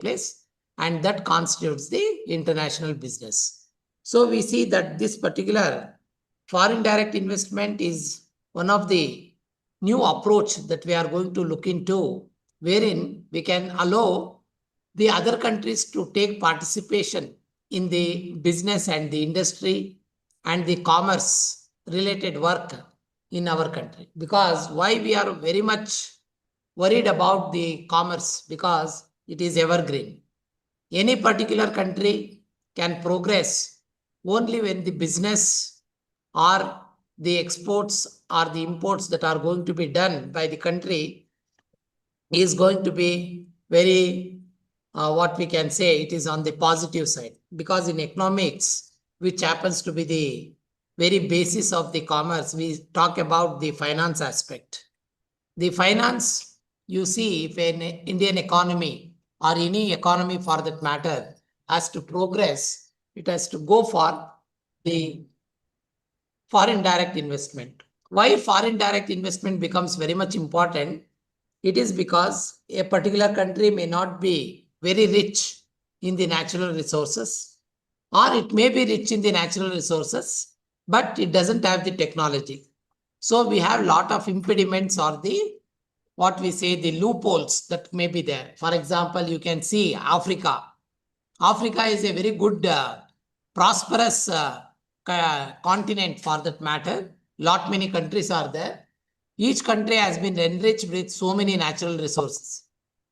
place, and that constitutes the international business. So we see that this particular foreign direct investment is one of the new approach that we are going to look into, wherein we can allow the other countries to take participation in the business and the industry and the commerce related work in our country. Because why we are very much worried about the commerce? Because it is evergreen. Any particular country can progress only when the business or the exports or the imports that are going to be done by the country is going to be very, what we can say, it is on the positive side. Because in economics, which happens to be the very basis of the commerce, we talk about the finance aspect. The finance, you see, if an Indian economy or any economy for that matter has to progress, it has to go for the foreign direct investment. Why foreign direct investment becomes very much important? It is because a particular country may not be very rich in the natural resources, or it may be rich in the natural resources, but it doesn't have the technology. So we have a lot of impediments or the, what we say, the loopholes that may be there. For example, you can see Africa. Africa is a very good, prosperous continent for that matter. Lot many countries are there. Each country has been enriched with so many natural resources,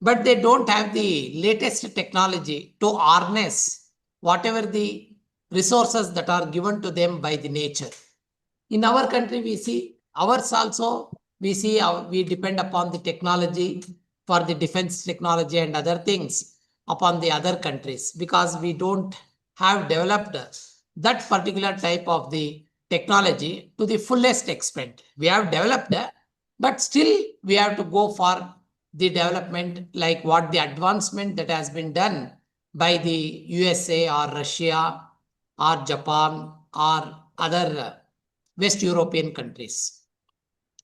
but they don't have the latest technology to harness whatever the resources that are given to them by the nature. In our country, we see ours also, we see we depend upon the technology for the defense technology and other things upon the other countries, because we don't have developed that particular type of the technology to the fullest extent. We have developed, but still we have to go for the development, like what the advancement that has been done by the USA or Russia or Japan or other West European countries.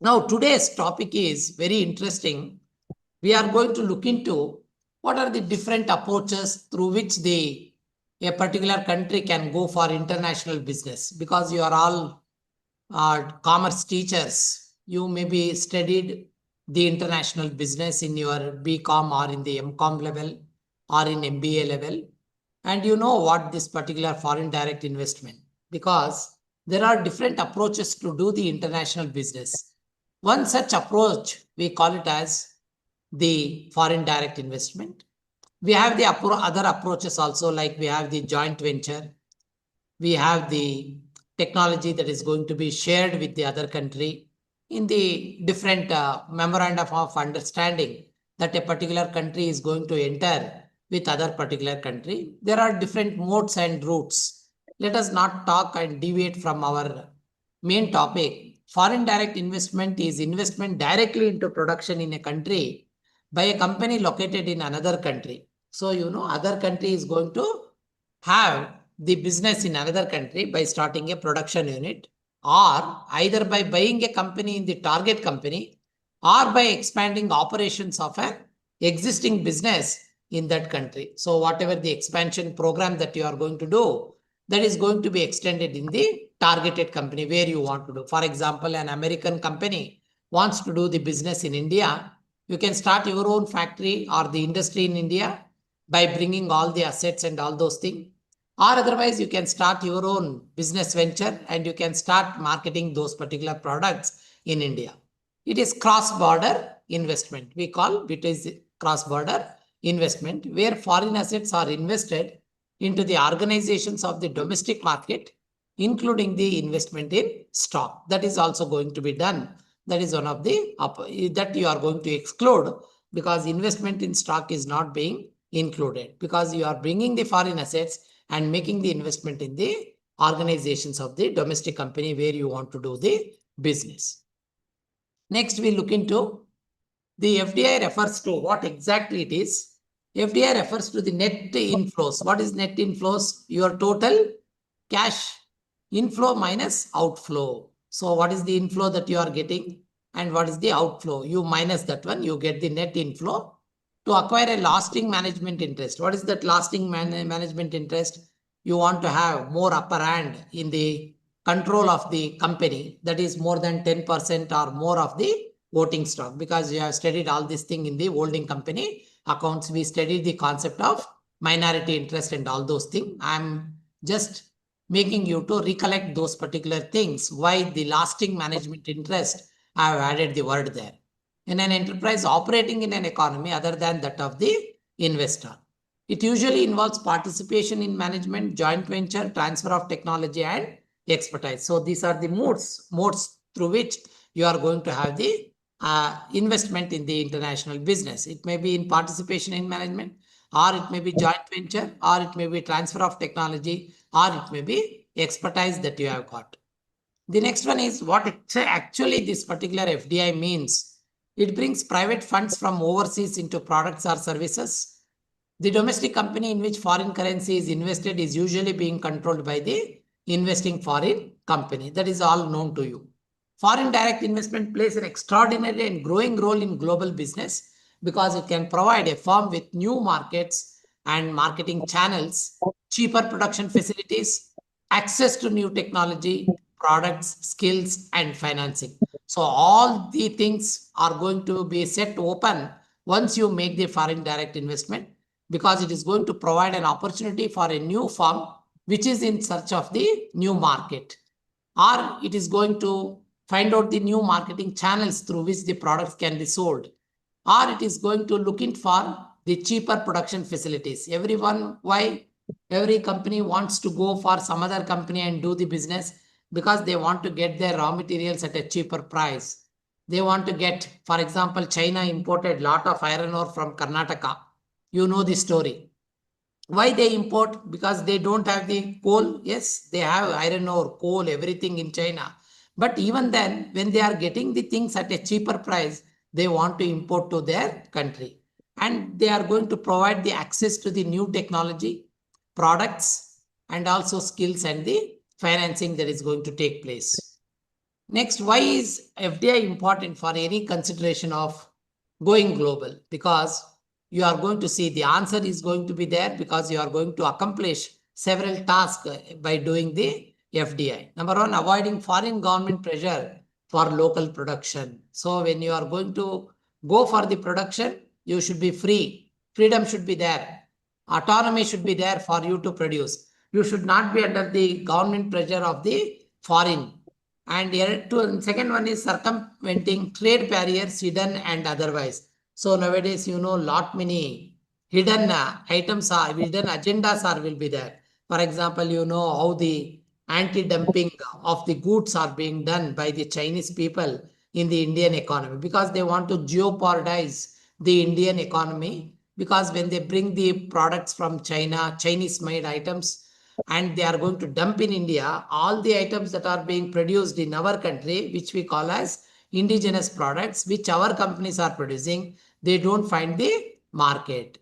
Now, today's topic is very interesting. We are going to look into what are the different approaches through which a particular country can go for international business. Because you are all commerce teachers, you may be studied the international business in your BCom or in the MCom level or in MBA level, and you know what this particular foreign direct investment, because there are different approaches to do the international business. One such approach, we call it as the foreign direct investment. We have the other approaches also, like we have the joint venture. We have the technology that is going to be shared with the other country in the different memorandum of understanding that a particular country is going to enter with other particular country. There are different modes and routes. Let us not talk and deviate from our main topic. Foreign direct investment is investment directly into production in a country by a company located in another country. So, other country is going to have the business in another country by starting a production unit, or either by buying a company in the target company, or by expanding operations of an existing business in that country. So whatever the expansion program that you are going to do, that is going to be extended in the targeted company where you want to do. For example, an American company wants to do the business in India. You can start your own factory or the industry in India by bringing all the assets and all those things. Or otherwise, you can start your own business venture and you can start marketing those particular products in India. It is cross-border investment. We call it is cross-border investment, where foreign assets are invested into the organizations of the domestic market, including the investment in stock. That is also going to be done. That is one of the that you are going to exclude, because investment in stock is not being included, because you are bringing the foreign assets and making the investment in the organizations of the domestic company where you want to do the business. Next, we look into the FDI refers to what exactly it is. FDI refers to the net inflows. What is net inflows? Your total cash inflow minus outflow. So what is the inflow that you are getting and what is the outflow? You minus that one, you get the net inflow. to acquire a lasting management interest. What is that lasting management interest? You want to have more upper hand in the control of the company, that is more than 10% or more of the voting stock, because you have studied all this thing in the holding company accounts. We studied the concept of minority interest and all those things. I'm just making you to recollect those particular things, why the lasting management interest, I have added the word there. In an enterprise operating in an economy other than that of the investor, it usually involves participation in management, joint venture, transfer of technology and expertise. So these are the modes through which you are going to have the investment in the international business. It may be in participation in management, or it may be joint venture, or it may be transfer of technology, or it may be expertise that you have got. The next one is what actually this particular FDI means. It brings private funds from overseas into products or services. The domestic company in which foreign currency is invested is usually being controlled by the investing foreign company. That is all known to you. Foreign direct investment plays an extraordinary and growing role in global business because it can provide a firm with new markets and marketing channels, cheaper production facilities, access to new technology, products, skills, and financing. So all the things are going to be set open once you make the foreign direct investment, because it is going to provide an opportunity for a new firm which is in search of the new market, or it is going to find out the new marketing channels through which the products can be sold, or it is going to look in for the cheaper production facilities. Every company wants to go for some other company and do the business because they want to get their raw materials at a cheaper price. They want to get, for example, China imported lot of iron ore from Karnataka. You know the story. Why they import? Because they don't have the coal. Yes, they have iron ore, coal, everything in China. But even then, when they are getting the things at a cheaper price, they want to import to their country. And they are going to provide the access to the new technology, products, and also skills and the financing that is going to take place. Next, why is FDI important for any consideration of going global? Because you are going to see the answer is going to be there, because you are going to accomplish several tasks by doing the FDI. Number one, avoiding foreign government pressure for local production. So when you are going to go for the production, you should be free. Freedom should be there. Autonomy should be there for you to produce. You should not be under the government pressure of the foreign. And second one is circumventing trade barriers, hidden and otherwise. So nowadays, lot many hidden items are, hidden agendas will be there. For example, how the anti-dumping of the goods are being done by the Chinese people in the Indian economy, because they want to jeopardize the Indian economy, because when they bring the products from China, Chinese made items, and they are going to dump in India, all the items that are being produced in our country, which we call as indigenous products, which our companies are producing, they don't find the market.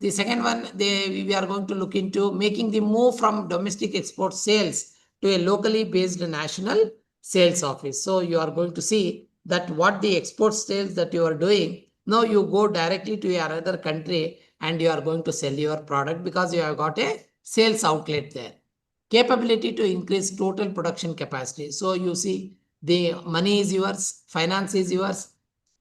The second one, we are going to look into making the move from domestic export sales to a locally based national sales office. So you are going to see that what the export sales that you are doing, now you go directly to your other country and you are going to sell your product because you have got a sales outlet there. Capability to increase total production capacity. So you see, the money is yours, finance is yours,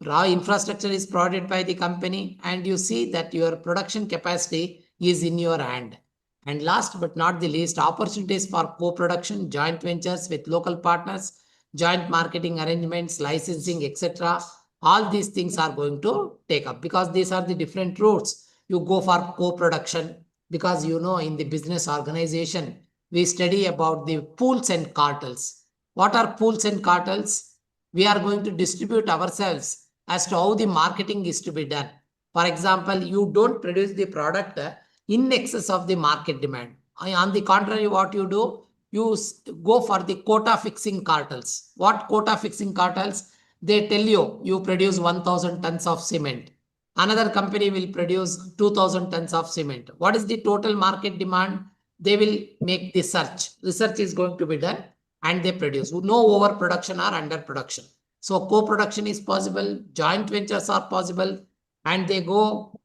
raw infrastructure is provided by the company, and you see that your production capacity is in your hand. And last but not the least, opportunities for co-production, joint ventures with local partners, joint marketing arrangements, licensing, etc. All these things are going to take up, because these are the different routes. You go for co-production, because in the business organization, we study about the pools and cartels. What are pools and cartels? We are going to distribute ourselves as to how the marketing is to be done. For example, you don't produce the product in excess of the market demand. On the contrary, what you do, you go for the quota fixing cartels. What quota fixing cartels? They tell you, you produce 1000 tons of cement. Another company will produce 2000 tons of cement. What is the total market demand? They will make the search. Research is going to be done and they produce. No overproduction or underproduction. So co-production is possible, joint ventures are possible, and they go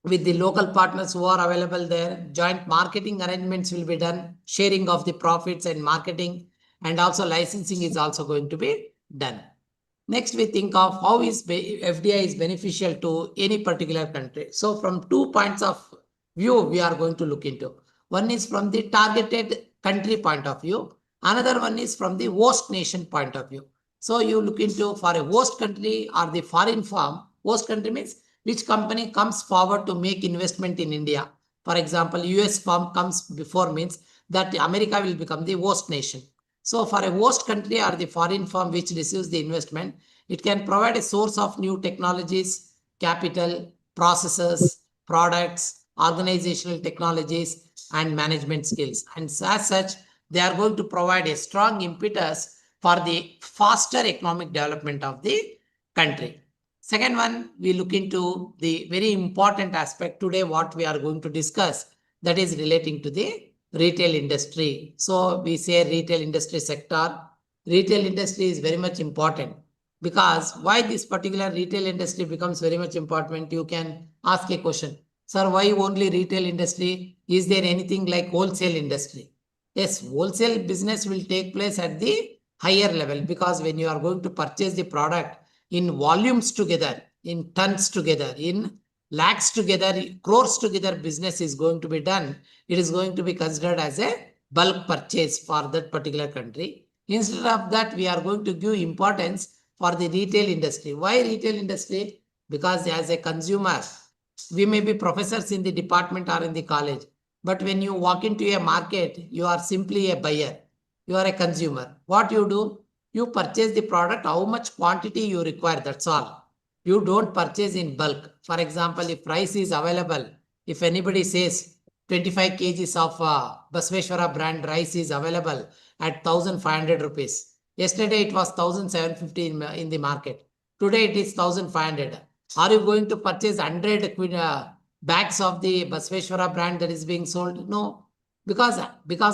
with the local partners who are available there. Joint marketing arrangements will be done, sharing of the profits and marketing, and also licensing is also going to be done. Next, we think of how is FDI is beneficial to any particular country. So from 2 points of view, we are going to look into. One is from the targeted country point of view. Another one is from the host nation point of view. So you look into for a host country or the foreign firm. Host country means which company comes forward to make investment in India. For example, US firm comes before means that America will become the host nation. So for a host country or the foreign firm which receives the investment, it can provide a source of new technologies, capital, processes, products, organizational technologies, and management skills. And as such, they are going to provide a strong impetus for the faster economic development of the country. Second one, we look into the very important aspect today, what we are going to discuss, that is relating to the retail industry. So we say retail industry sector. Retail industry is very much important because why this particular retail industry becomes very much important, you can ask a question. Sir, why only retail industry? Is there anything like wholesale industry? Yes, wholesale business will take place at the higher level because when you are going to purchase the product in volumes together, in tons together, in lakhs together, crores together, business is going to be done. It is going to be considered as a bulk purchase for that particular country. Instead of that, we are going to give importance for the retail industry. Why retail industry? Because as a consumer, we may be professors in the department or in the college, but when you walk into a market, you are simply a buyer. You are a consumer. What you do? You purchase the product, how much quantity you require, that's all. You don't purchase in bulk. For example, if rice is available, if anybody says 25 kgs of Basveshwara brand rice is available at 1500 rupees. Yesterday it was 1750 in the market. Today it is 1500. Are you going to purchase 100 bags of the Basveshwara brand that is being sold? No, because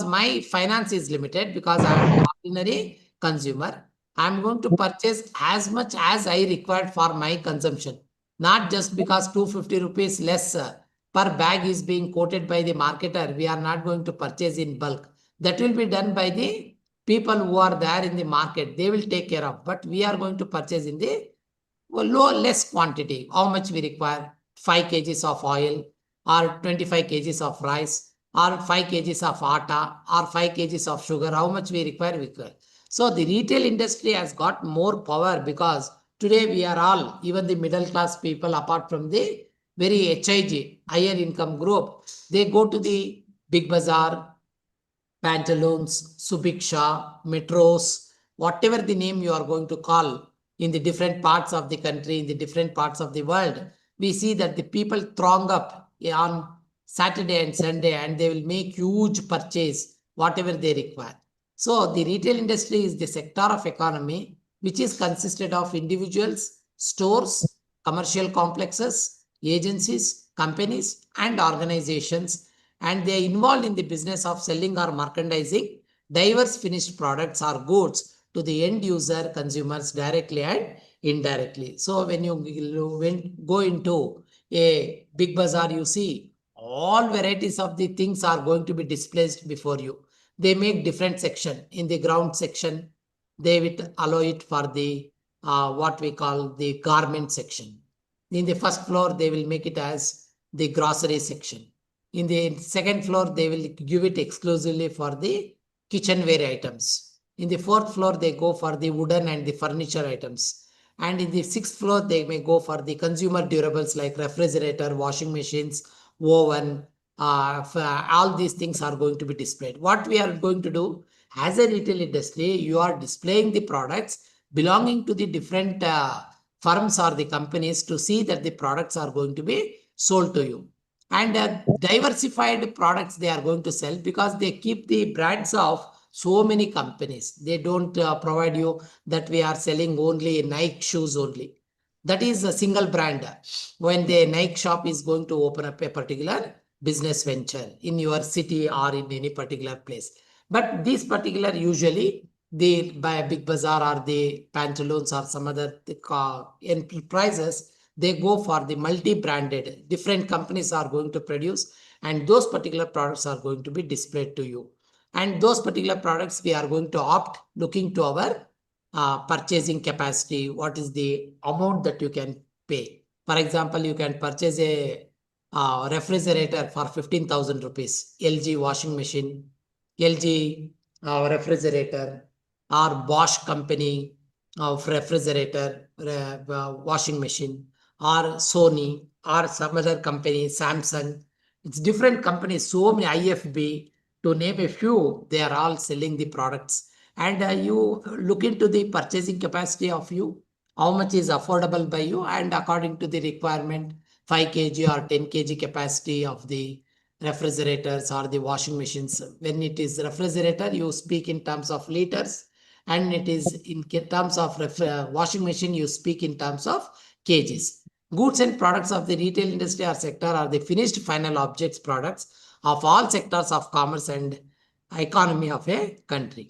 my finance is limited, because I am an ordinary consumer. I am going to purchase as much as I required for my consumption, not just because 250 rupees less per bag is being quoted by the marketer. We are not going to purchase in bulk. That will be done by the people who are there in the market. They will take care of. But we are going to purchase in the less quantity. How much we require? 5 kgs of oil, or 25 kgs of rice, or 5 kgs of atta, or 5 kgs of sugar. How much we require? So the retail industry has got more power because today we are all, even the middle class people, apart from the very HIG, higher income group, they go to the big bazaar, pantaloons, Subiksha, metros, whatever the name you are going to call in the different parts of the country, in the different parts of the world, we see that the people throng up on Saturday and Sunday and they will make huge purchase, whatever they require. So the retail industry is the sector of economy which is consisted of individuals, stores, commercial complexes, agencies, companies, and organizations, and they are involved in the business of selling or merchandising diverse finished products or goods to the end user consumers directly and indirectly. So when you go into a big bazaar, you see all varieties of the things are going to be displayed before you. They make different section. In the ground section, they will allow it for the what we call the garment section. In the first floor, they will make it as the grocery section. In the second floor, they will give it exclusively for the kitchenware items. In the fourth floor, they go for the wooden and the furniture items. And in the sixth floor, they may go for the consumer durables like refrigerator, washing machines, oven. All these things are going to be displayed. What we are going to do as a retail industry, you are displaying the products belonging to the different firms or the companies to see that the products are going to be sold to you. And diversified products they are going to sell because they keep the brands of so many companies. They don't provide you that we are selling only Nike shoes only. That is a single brand. When the Nike shop is going to open up a particular business venture in your city or in any particular place. But these particular usually they buy a big bazaar or the pantaloons or some other enterprises, they go for the multi-branded. Different companies are going to produce, and those particular products are going to be displayed to you. And those particular products we are going to opt looking to our purchasing capacity. What is the amount that you can pay? For example, you can purchase a refrigerator for 15,000 rupees, LG washing machine, LG refrigerator, or Bosch company of refrigerator, washing machine, or Sony, or some other company, Samsung. It's different companies, so many IFB, to name a few, they are all selling the products. And you look into the purchasing capacity of you, how much is affordable by you, and according to the requirement, 5 kg or 10 kg capacity of the refrigerators or the washing machines. When it is refrigerator, you speak in terms of liters, and it is in terms of washing machine, you speak in terms of kgs. Goods and products of the retail industry or sector are the finished final objects products of all sectors of commerce and economy of a country.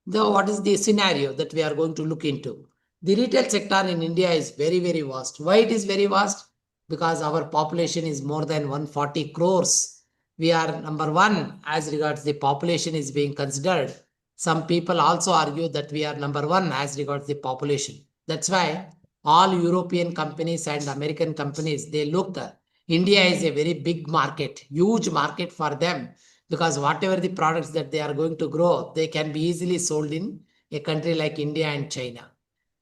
Though what is the scenario that we are going to look into? The retail sector in India is very, very vast. Why it is very vast? Because our population is more than 140 crores. We are number one as regards the population is being considered. Some people also argue that we are number one as regards the population. That's why all European companies and American companies, they look at India is a very big market, huge market for them, because whatever the products that they are going to grow, they can be easily sold in a country like India and China.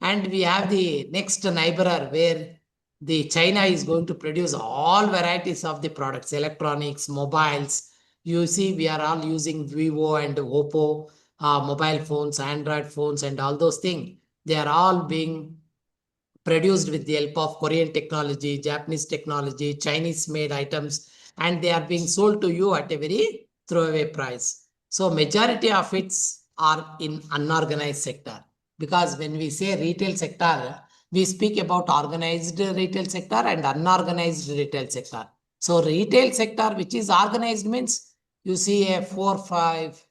And we have the next neighbor where the China is going to produce all varieties of the products, electronics, mobiles. You see, we are all using Vivo and Oppo mobile phones, Android phones, and all those things. They are all being produced with the help of Korean technology, Japanese technology, Chinese made items, and they are being sold to you at a very throwaway price. So majority of it are in unorganized sector, because when we say retail sector, we speak about organized retail sector and unorganized retail sector. So retail sector, which is organized, means you see a 4-5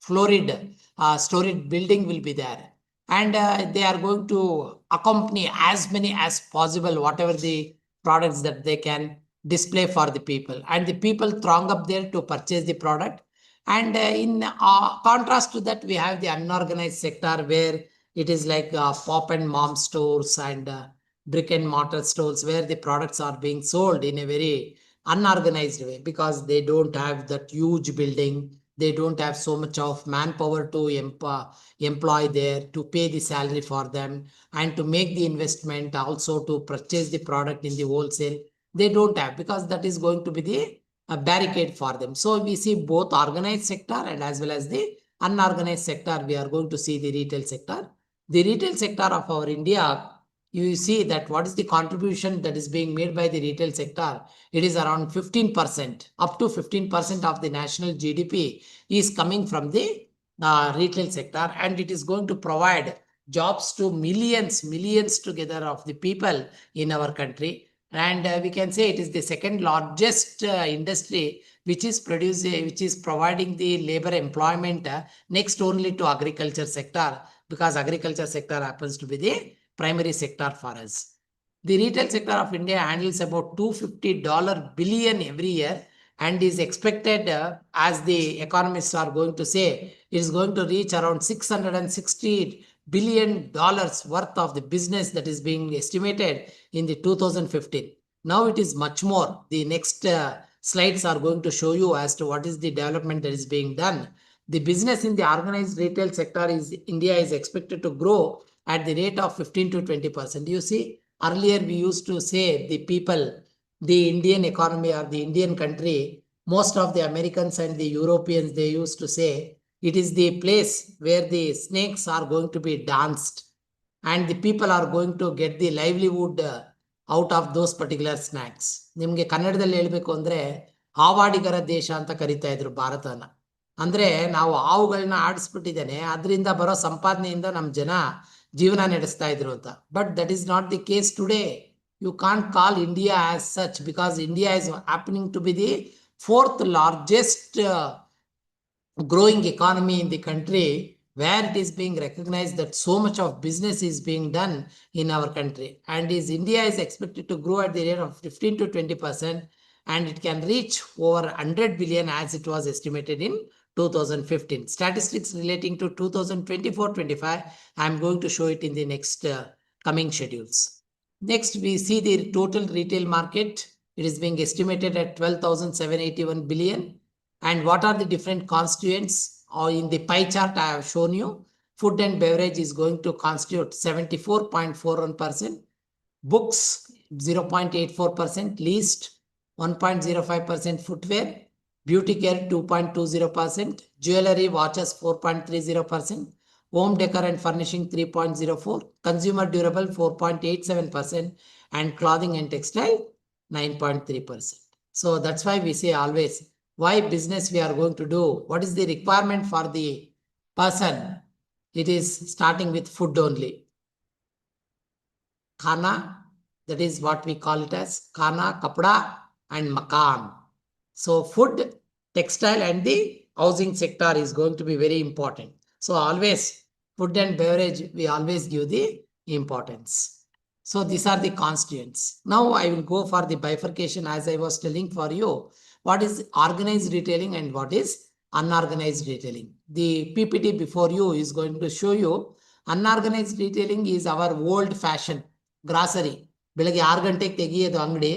florid storage building will be there, and they are going to accompany as many as possible whatever the products that they can display for the people, and the people throng up there to purchase the product. And in contrast to that, we have the unorganized sector where it is like pop and mom stores and brick and mortar stores, where the products are being sold in a very unorganized way, because they don't have that huge building, they don't have so much of manpower to employ there to pay the salary for them, and to make the investment also to purchase the product in the wholesale. They don't have, because that is going to be the barricade for them. So we see both organized sector and as well as the unorganized sector. We are going to see the retail sector. The retail sector of our India, you see that what is the contribution that is being made by the retail sector. It is around 15%, up to 15% of the national GDP is coming from the retail sector, and it is going to provide jobs to millions together of the people in our country. And we can say it is the second largest industry which is producing, which is providing the labor employment next only to agriculture sector, because agriculture sector happens to be the primary sector for us. The retail sector of India handles about $250 billion every year, and is expected, as the economists are going to say, it is going to reach around $660 billion worth of the business that is being estimated in the 2015. Now it is much more. The next slides are going to show you as to what is the development that is being done. The business in the organized retail sector is India is expected to grow at the rate of 15 to 20%. You see, earlier we used to say the people, the Indian economy or the Indian country, most of the Americans and the Europeans, they used to say it is the place where the snakes are going to be danced, and the people are going to get the livelihood out of those particular snacks. ನಿಮ್ಗೆ ಕನ್ನಡದಲ್ಲಿ ಹೇಳ್ಬೇಕು ಅಂದ್ರೆ ಹಾವಾಡಿಗರ ದೇಶ ಅಂತ ಕರಿತಾ ಇದ್ರು ಭಾರತನ. ಅಂದ್ರೆ ನಾವು ಹಾವುಗಳನ್ನ ಆಡಿಸ್ಬಿಟ್ಟಿದ್ದೇನೆ, ಅದರಿಂದ ಬರೋ ಸಂಪಾದನೆಯಿಂದ ನಮ್ಮ ಜನ ಜೀವನ ನಡೆಸ್ತಾ ಇದ್ರು ಅಂತ. But that is not the case today. You can't call India as such, because India is happening to be the fourth largest growing economy in the country, where it is being recognized that so much of business is being done in our country. And India is expected to grow at the rate of 15 to 20%, and it can reach over 100 billion as it was estimated in 2015. Statistics relating to 2024-25, I am going to show it in the next coming schedules. Next, we see the total retail market. It is being estimated at 12,781 billion. And what are the different constituents? Or in the pie chart I have shown you, food and beverage is going to constitute 74.41%, books 0.84%, least 1.05%, footwear, beauty care 2.20%, jewelry, watches 4.30%, home decor and furnishing 3.04%, consumer durable 4.87%, and clothing and textile 9.3%. So that's why we say always, why business we are going to do, what is the requirement for the person? It is starting with food only. Khana, that is what we call it as khana, kapda and makan. So food, textile and the housing sector is going to be very important. So always food and beverage, we always give the importance. So these are the constituents. Now I will go for the bifurcation as I was telling for you. What is organized retailing and what is unorganized retailing? The PPT before you is going to show you unorganized retailing is our old fashion grocery. ಬೆಳಗ್ಗೆ 6 ಗಂಟೆಗೆ ತೆಗಿಯೋದು ಅಂಗಡಿ,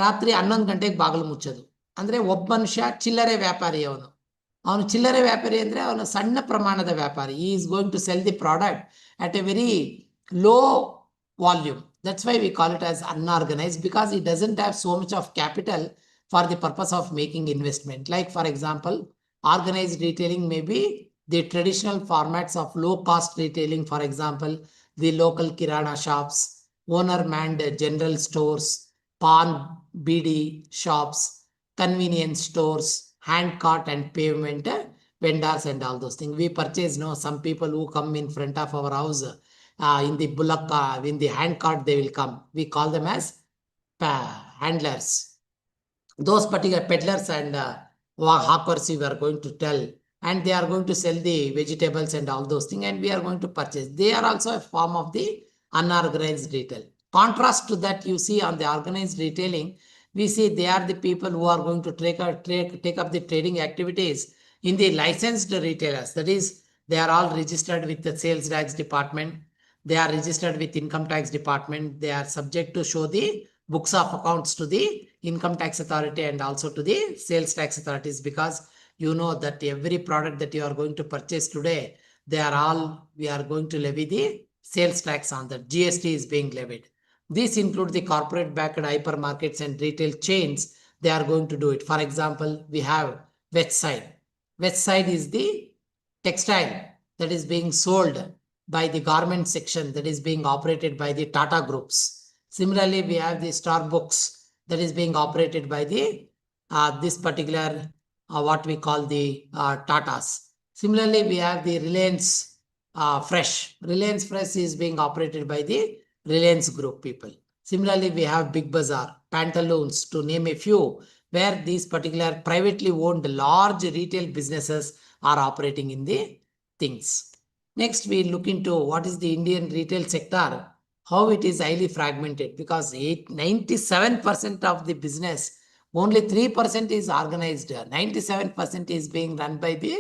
ರಾತ್ರಿ 11 ಗಂಟೆಗೆ ಬಾಗಿಲು ಮುಚ್ಚೋದು. ಅಂದ್ರೆ ಒಬ್ಬ ಮನುಷ್ಯ ಚಿಲ್ಲರೆ ವ್ಯಾಪಾರಿ. ಅವನು ಚಿಲ್ಲರೆ ವ್ಯಾಪಾರಿ ಅಂದ್ರೆ ಅವನು ಸಣ್ಣ ಪ್ರಮಾಣದ ವ್ಯಾಪಾರಿ. He is going to sell the product at a very low volume. That's why we call it as unorganized, because it doesn't have so much of capital for the purpose of making investment. Like for example, organized retailing may be the traditional formats of low cost retailing. For example, the local kirana shops, owner manned general stores, pawn BD shops, convenience stores, hand cart and pavement vendors and all those things. We purchase, some people who come in front of our house in the bullock, in the hand cart they will come. We call them as handlers. Those particular peddlers and hawkers we are going to tell, and they are going to sell the vegetables and all those things, and we are going to purchase. They are also a form of the unorganized retail. Contrast to that, you see on the organized retailing, we see they are the people who are going to take up the trading activities in the licensed retailers. That is, they are all registered with the sales tax department. They are registered with income tax department. They are subject to show the books of accounts to the income tax authority and also to the sales tax authorities, because you know that every product that you are going to purchase today, we are going to levy the sales tax on that. GST is being levied. These include the corporate backed hypermarkets and retail chains. They are going to do it. For example, we have Westside. Westside is the textile that is being sold by the garment section that is being operated by the Tata groups. Similarly, we have the Starbucks that is being operated by the this particular what we call the Tatas. Similarly, we have the Reliance Fresh. Reliance Fresh is being operated by the Reliance Group people. Similarly, we have Big Bazaar, Pantaloons, to name a few, where these particular privately owned large retail businesses are operating in the things. Next, we look into what is the Indian retail sector, how it is highly fragmented, because 97% of the business, only 3% is organized. 97% is being run by the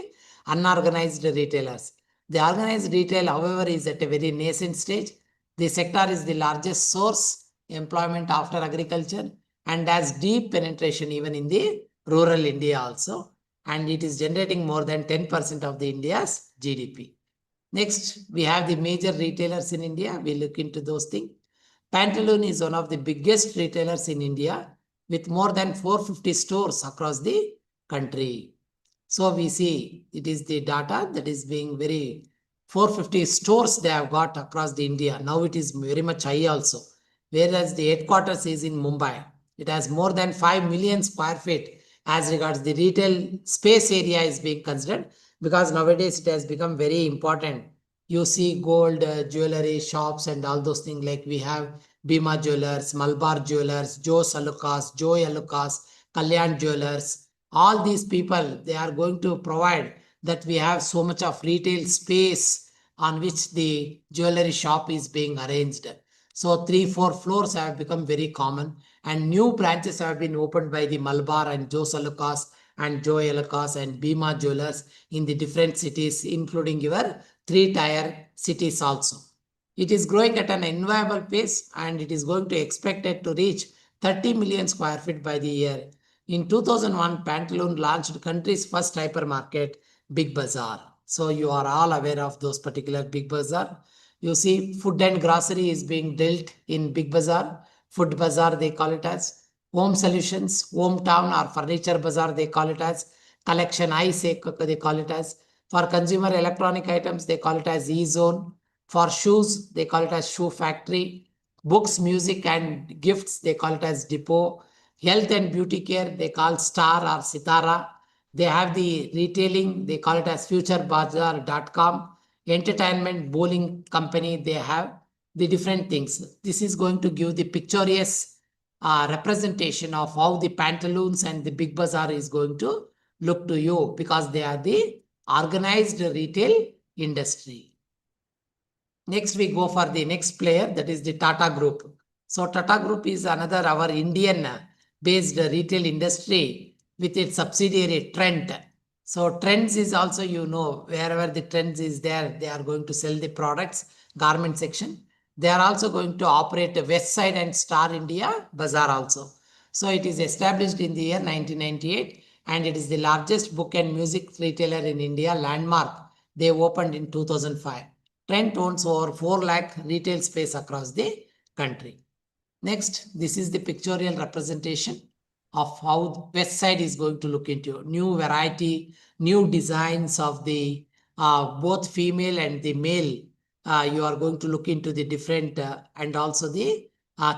unorganized retailers. The organized retail, however, is at a very nascent stage. The sector is the largest source employment after agriculture and has deep penetration even in the rural India also. And it is generating more than 10% of the India's GDP. Next, we have the major retailers in India. We look into those things. Pantaloon is one of the biggest retailers in India with more than 450 stores across the country. So we see it is the data that is being very 450 stores they have got across the India. Now it is very much high also. Whereas the headquarters is in Mumbai. It has more than 5 million square feet as regards the retail space area is being considered, because nowadays it has become very important. You see gold, jewelry shops and all those things, like we have Bima Jewelers, Malabar Jewelers, Joe Alucas, Kalyan Jewelers. All these people, they are going to provide that we have so much of retail space on which the jewelry shop is being arranged. So 3-4 floors have become very common, and new branches have been opened by the Malabar and Joe Salukas and Joe Elukas and Bhima Jewelers in the different cities, including your 3-tier cities also. It is growing at an enviable pace, and it is going to expected to reach 30 million square feet by the year. In 2001, Pantaloon launched country's first hypermarket, Big Bazaar. So you are all aware of those particular Big Bazaar. You see, food and grocery is being dealt in Big Bazaar. Food Bazaar, they call it as. Home solutions, hometown or furniture bazaar, they call it as. Collection, I say, they call it as. For consumer electronic items, they call it as E-Zone. For shoes, they call it as Shoe Factory. Books, music, and gifts, they call it as Depot. Health and beauty care, they call Star or Sitara. They have the retailing, they call it as futurebazaar.com. Entertainment, bowling company, they have the different things. This is going to give the pictorial representation of how the Pantaloons and the Big Bazaar is going to look to you, because they are the organized retail industry. Next, we go for the next player, that is the Tata Group. So Tata Group is another our Indian based retail industry with its subsidiary Trent. So Trends is also, wherever the Trends is there, they are going to sell the products, garment section. They are also going to operate a West Side and Star India Bazaar also. So it is established in the year 1998, and it is the largest book and music retailer in India, landmark. They opened in 2005. Trent owns over 4 lakh retail space across the country. Next, this is the pictorial representation of how West Side is going to look into. New variety, new designs of the both female and the male. You are going to look into the different and also the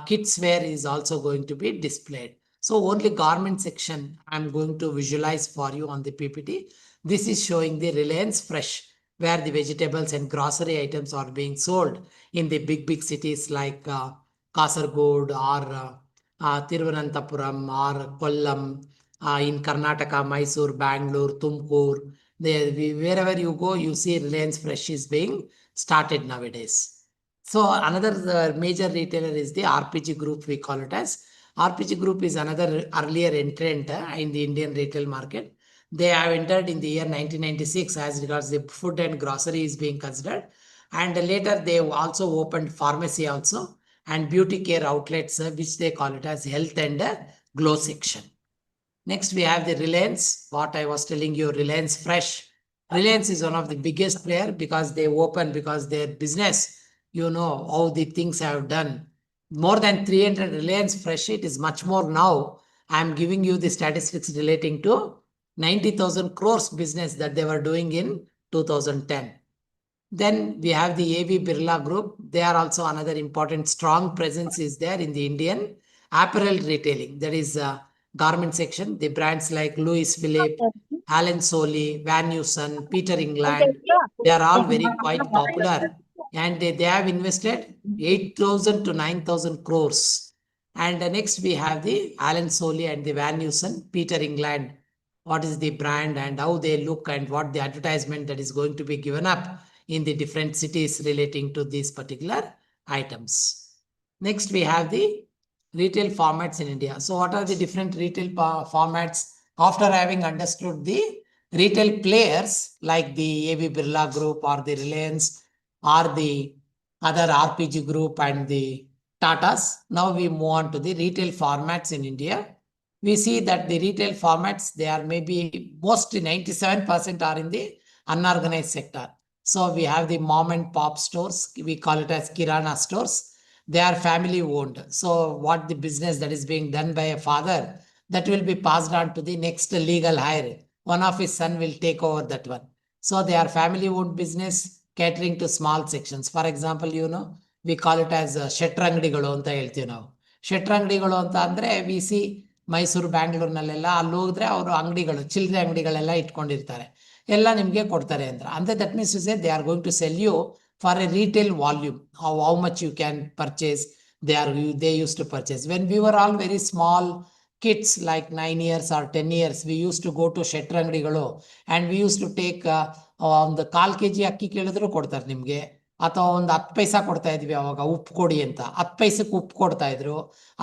kids wear is also going to be displayed. So only garment section I'm going to visualize for you on the PPT. This is showing the Reliance Fresh, where the vegetables and grocery items are being sold in the big cities like Kasargod or Thiruvananthapuram or Kollam, in Karnataka, Mysore, Bangalore, Tumkur. Wherever you go, you see Reliance Fresh is being started nowadays. So another major retailer is the RPG Group, we call it as. RPG Group is another earlier entrant in the Indian retail market. They have entered in the year 1996 as regards the food and grocery is being considered. And later they also opened pharmacy also and beauty care outlets, which they call it as health and glow section. Next, we have the Reliance, what I was telling you, Reliance Fresh. Reliance is one of the biggest player because they open, because their business, how the things have done. More than 300 Reliance Fresh, it is much more now. I am giving you the statistics relating to 90,000 crores business that they were doing in 2010. Then we have the AV Birla Group. They are also another important strong presence is there in the Indian apparel retailing. There is a garment section. The brands like Louis Philippe, Allen Solly, Van Heusen, Peter England, they are all very quite popular. And they have invested 8,000 to 9,000 crores. And next we have the Allen Solly and the Van Heusen, Peter England. What is the brand and how they look and what the advertisement that is going to be given up in the different cities relating to these particular items. Next, we have the retail formats in India. So what are the different retail formats? After having understood the retail players like the AV Birla Group or the Reliance or the other RPG Group and the Tatas, now we move on to the retail formats in India. We see that the retail formats, they are maybe mostly 97% are in the unorganized sector. So we have the mom and pop stores. We call it as Kirana stores. They are family owned. So what the business that is being done by a father, that will be passed on to the next legal hire. One of his son will take over that one. So they are family owned business catering to small sections. For example, we call it as ಶೆಟ್ರಂಗಡಿಗಳು ಅಂತ ಹೇಳ್ತೀವಿ ನಾವು. ಶೆಟ್ರಂಗಡಿಗಳು ಅಂತ ಅಂದ್ರೆ we see Mysuru ಬ್ಯಾಂಗ್ಳೂರ್ನಲ್ಲೆಲ್ಲ ಅಲ್ಲಿ ಹೋದ್ರೆ ಅವರು ಅಂಗಡಿಗಳು ಚಿಲ್ಲರೆ ಅಂಗಡಿಗಳೆಲ್ಲ ಇಟ್ಕೊಂಡಿರ್ತಾರೆ. ಎಲ್ಲ ನಿಮಗೆ ಕೊಡ್ತಾರೆ ಅಂದ್ರೆ that means to say they are going to sell you for a retail volume how much you can purchase. They used to purchase when we were all very small kids like 9 years or 10 years, we used to go to ಶೆಟ್ರಂಗಡಿಗಳು and we used to take ಒಂದು 1/4 kg ಅಕ್ಕಿ ಕೇಳಿದ್ರು ಕೊಡ್ತಾರೆ ನಿಮ್ಗೆ, ಅಥವಾ ಒಂದು 10 ಪೈಸಾ ಕೊಡ್ತಾ ಇದ್ವಿ ಅವಾಗ ಉಪ್ಪು ಕೊಡಿ ಅಂತ, 10 ಪೈಸಕ್ಕೆ ಉಪ್ಪು ಕೊಡ್ತಾ ಇದ್ರು,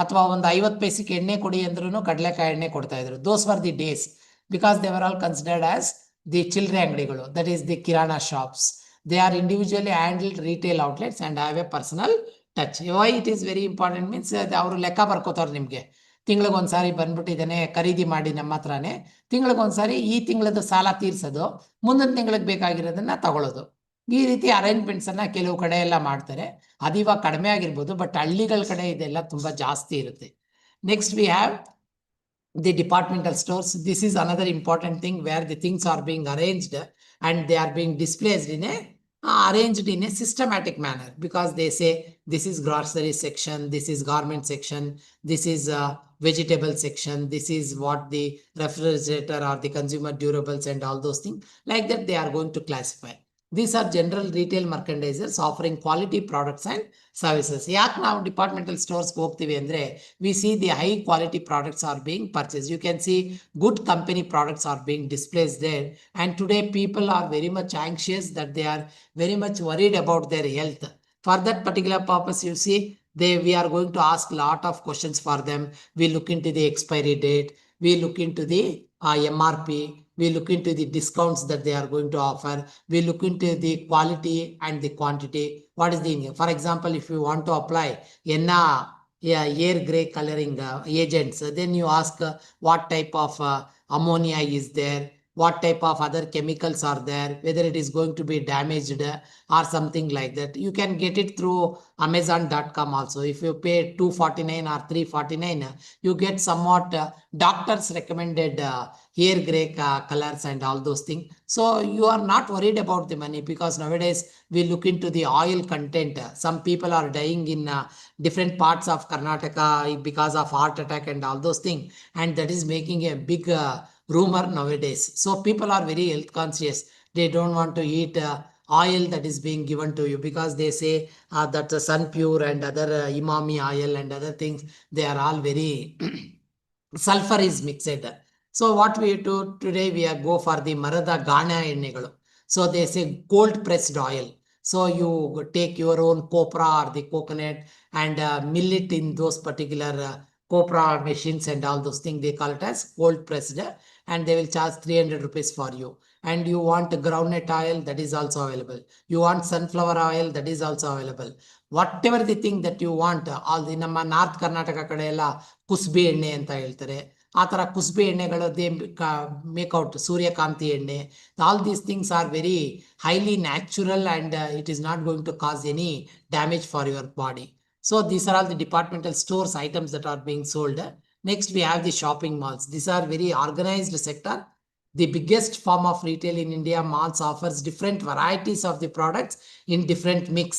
ಅಥವಾ ಒಂದು 50 ಪೈಸಕ್ಕೆ ಎಣ್ಣೆ ಕೊಡಿ ಅಂದ್ರೂ ಕಡಲೆಕಾಯಿ ಎಣ್ಣೆ ಕೊಡ್ತಾ ಇದ್ರು. Those were the days, because they were all considered as the ಚಿಲ್ಲರೆ ಅಂಗಡಿಗಳು, that is the kirana shops. They are individually handled retail outlets and have a personal touch. Why it is very important means ಅವರು ಲೆಕ್ಕ ಬರ್ಕೋತಾರೆ ನಿಮ್ಗೆ, ತಿಂಗಳಿಗೊಂದ್ಸಾರಿ ಬಂದ್ಬಿಟ್ಟಿದ್ದೇನೆ ಖರೀದಿ ಮಾಡಿ ನಮ್ಮ ಹತ್ರನೇ, ತಿಂಗಳಿಗೊಂದ್ಸಾರಿ ಈ ತಿಂಗಳದ ಸಾಲ ತೀರ್ಸೋದು, ಮುಂದಿನ ತಿಂಗಳಿಗೆ ಬೇಕಾಗಿರೋದನ್ನ ತಗೊಳ್ಳೋದು. ಈ ರೀತಿ ಅರೇಂಜ್ಮೆಂಟ್ಸ್ ಅನ್ನ ಕೆಲವು ಕಡೆ ಎಲ್ಲ ಮಾಡ್ತಾರೆ. ಅದಿವಾಗ ಕಡಿಮೆ ಆಗಿರ್ಬೋದು, ಬಟ್ ಹಳ್ಳಿಗಳ ಕಡೆ ಇದೆಲ್ಲ ತುಂಬಾ ಜಾಸ್ತಿ ಇರುತ್ತೆ. Next we have the departmental stores. This is another important thing where the things are being arranged and they are being displayed in a arranged in a systematic manner, because they say this is grocery section, this is garment section, this is vegetable section, this is what the refrigerator or the consumer durables and all those things, like that they are going to classify. These are general retail merchandisers offering quality products and services. ಯಾಕೆ ನಾವು departmental ಸ್ಟೋರ್ಸ್ಗೆ ಹೋಗ್ತೀವಿ ಅಂದ್ರೆ, we see the high quality products are being purchased. You can see good company products are being displayed there, and today people are very much anxious that they are very much worried about their health. For that particular purpose, you see, we are going to ask lot of questions for them. We look into the expiry date, we look into the MRP, we look into the discounts that they are going to offer, we look into the quality and the quantity. What is the, for example, if you want to apply air gray coloring agents, then you ask what type of ammonia is there, what type of other chemicals are there, whether it is going to be damaged or something like that. You can get it through amazon.com also. If you pay $249 or $349, you get somewhat doctors recommended hair gray colors and all those things. So you are not worried about the money, because nowadays we look into the oil content. Some people are dying in different parts of Karnataka because of heart attack and all those things, and that is making a big rumor nowadays. So people are very health conscious. They don't want to eat oil that is being given to you, because they say that the sun pure and other imami oil and other things, they are all very sulfur is mixed. So what we do today, we are go for the marada gana ennegalu. So they say cold pressed oil. So you take your own copra or the coconut and mill it in those particular copra machines and all those things. They call it as cold pressed, and they will charge 300 rupees for you. And you want groundnut oil, that is also available. You want sunflower oil, that is also available. Whatever the thing that you want, all the ನಮ್ಮ north Karnataka ಕಡೆ ಎಲ್ಲ ಕುಸ್ಬೆ ಎಣ್ಣೆ ಅಂತ ಹೇಳ್ತಾರೆ. ಆ ತರ ಕುಸ್ಬೆ ಎಣ್ಣೆಗಳು, they make out ಸೂರ್ಯಕಾಂತಿ ಎಣ್ಣೆ. All these things are very highly natural, and it is not going to cause any damage for your body. So these are all the departmental stores items that are being sold. Next, we have the shopping malls. These are very organized sector. The biggest form of retail in India. Malls offers different varieties of the products in different mix,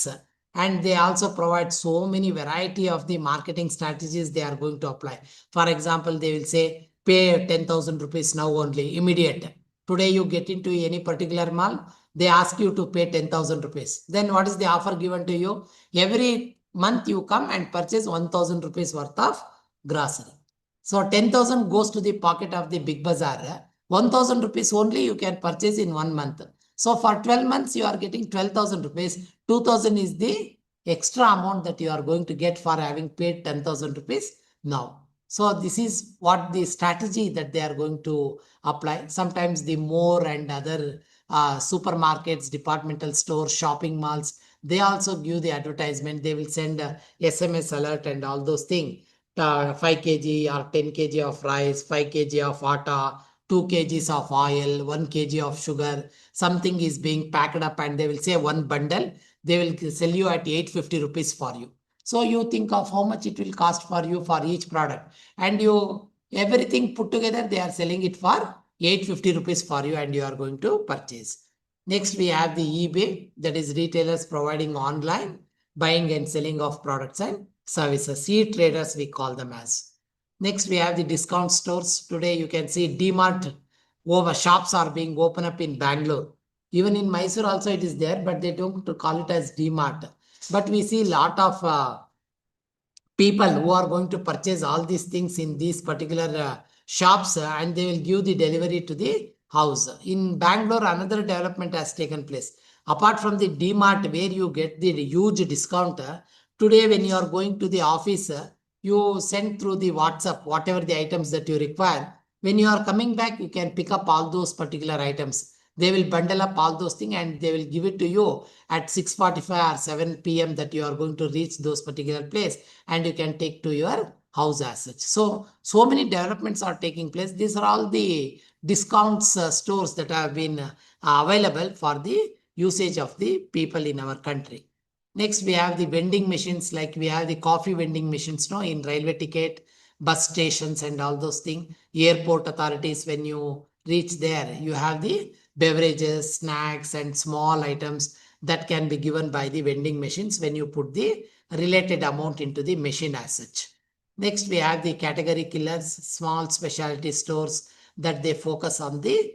and they also provide so many variety of the marketing strategies they are going to apply. For example, they will say pay 10,000 rupees now only, immediate. Today you get into any particular mall, they ask you to pay 10,000 rupees. Then what is the offer given to you? Every month you come and purchase 1,000 rupees worth of grocery. So 10,000 goes to the pocket of the big bazaar. 1,000 rupees only you can purchase in 1 month. So for 12 months, you are getting 12,000 rupees. 2,000 is the extra amount that you are going to get for having paid 10,000 rupees now. So this is what the strategy that they are going to apply. Sometimes the more and other supermarkets, departmental stores, shopping malls, they also give the advertisement. They will send a SMS alert and all those things. 5 kg or 10 kg of rice, 5 kg of atta, 2 kgs of oil, 1 kg of sugar. Something is being packed up, and they will say one bundle. They will sell you at 850 rupees for you. So you think of how much it will cost for you for each product, and you everything put together, they are selling it for 850 rupees for you, and you are going to purchase. Next, we have the eBay, that is retailers providing online buying and selling of products and services. E-traders we call them as. Next, we have the discount stores. Today you can see DMart over shops are being opened up in Bangalore. Even in Mysore also it is there, but they don't call it as DMart. But we see lot of people who are going to purchase all these things in these particular shops and they will give the delivery to the house. In Bangalore, another development has taken place. Apart from the DMart where you get the huge discount, today when you are going to the office, you send through the WhatsApp whatever the items that you require. When you are coming back, you can pick up all those particular items. They will bundle up all those things and they will give it to you at 6:45 or 7 p.m. that you are going to reach those particular place and you can take to your house as such. So many developments are taking place. These are all the discounts stores that have been available for the usage of the people in our country. Next, we have the vending machines, like we have the coffee vending machines now in railway ticket, bus stations and all those things. Airport authorities, when you reach there, you have the beverages, snacks and small items that can be given by the vending machines when you put the related amount into the machine as such. Next, we have the category killers, small specialty stores that they focus on the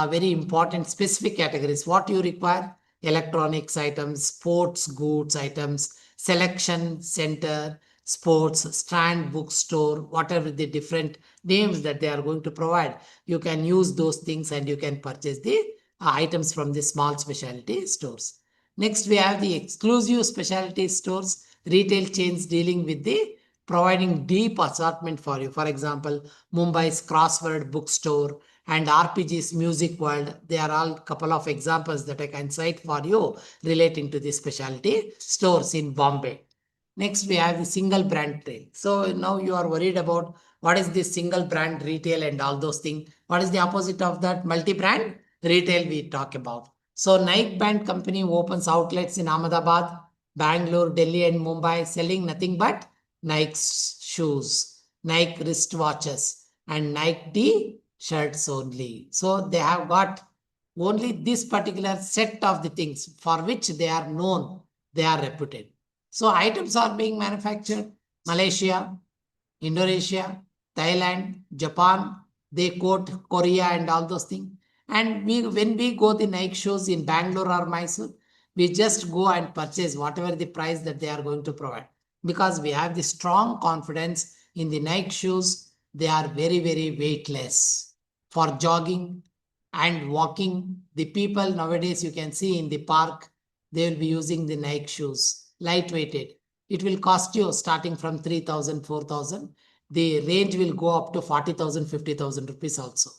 very important specific categories. What you require? Electronics items, sports goods items, selection center, sports, strand bookstore, whatever the different names that they are going to provide. You can use those things and you can purchase the items from the small specialty stores. Next, we have the exclusive specialty stores, retail chains dealing with the providing deep assortment for you. For example, Mumbai's Crossword Bookstore and RPG's Music World. They are all couple of examples that I can cite for you relating to the specialty stores in Bombay. Next, we have the single brand retail. So now you are worried about what is this single brand retail and all those things. What is the opposite of that? Multi-brand retail we talk about. So Nike brand company opens outlets in Ahmedabad, Bangalore, Delhi and Mumbai selling nothing but Nike shoes, Nike wristwatches and Nike t-shirts only. So they have got only this particular set of the things for which they are known, they are reputed. So items are being manufactured Malaysia, Indonesia, Thailand, Japan, they quote Korea and all those things. And when we go the Nike shows in Bangalore or Mysore, we just go and purchase whatever the price that they are going to provide. Because we have the strong confidence in the Nike shoes, they are very, very weightless. For jogging and walking, the people nowadays you can see in the park, they will be using the Nike shoes, lightweighted. It will cost you starting from 3,000, 4,000. The range will go up to 40,000, 50,000 rupees also.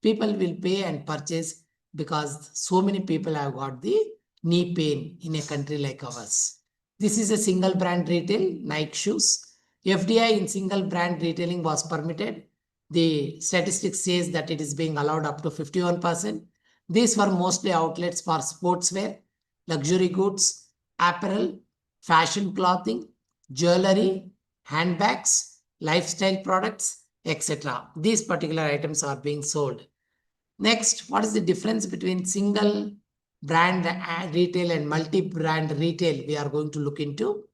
People will pay and purchase because so many people have got the knee pain in a country like ours. This is a single brand retail, Nike shoes. FDI in single brand retailing was permitted. The statistics says that it is being allowed up to 51%. These were mostly outlets for sportswear, luxury goods, apparel, fashion clothing, jewelry, handbags, lifestyle products, etc. These particular items are being sold. Next, what is the difference between single brand retail and multi-brand retail? We are going to look into.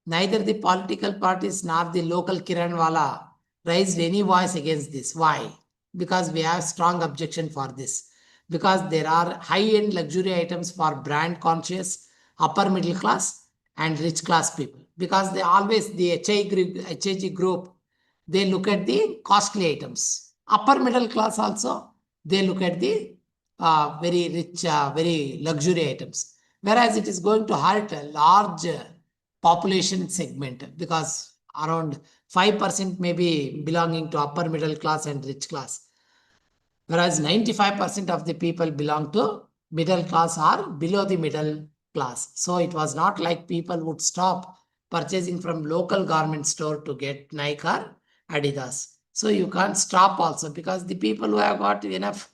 Neither the political parties nor the local Kiranwala raised any voice against this. Why? Because we have strong objection for this. Because there are high-end luxury items for brand conscious, upper middle class and rich class people. Because they always, the HIG group, they look at the costly items. Upper middle class also, they look at the very rich, very luxury items. Whereas it is going to hurt a large population segment because around 5% may be belonging to upper middle class and rich class. Whereas 95% of the people belong to middle class or below the middle class. So it was not like people would stop purchasing from local garment store to get Nike or Adidas. So you can't stop also because the people who have got enough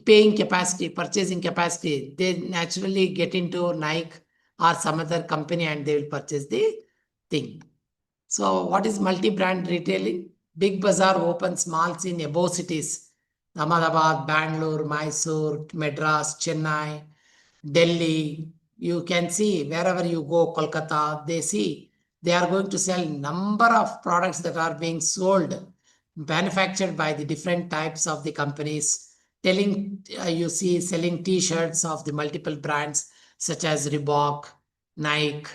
paying capacity, purchasing capacity, they naturally get into Nike or some other company and they will purchase the thing. So what is multi-brand retailing? Big Bazaar opens malls in above cities. Ahmedabad, Bangalore, Mysore, Madras, Chennai, Delhi. You can see wherever you go, Kolkata, they see they are going to sell number of products that are being sold, manufactured by the different types of the companies. Telling you see selling t-shirts of the multiple brands such as Reebok, Nike,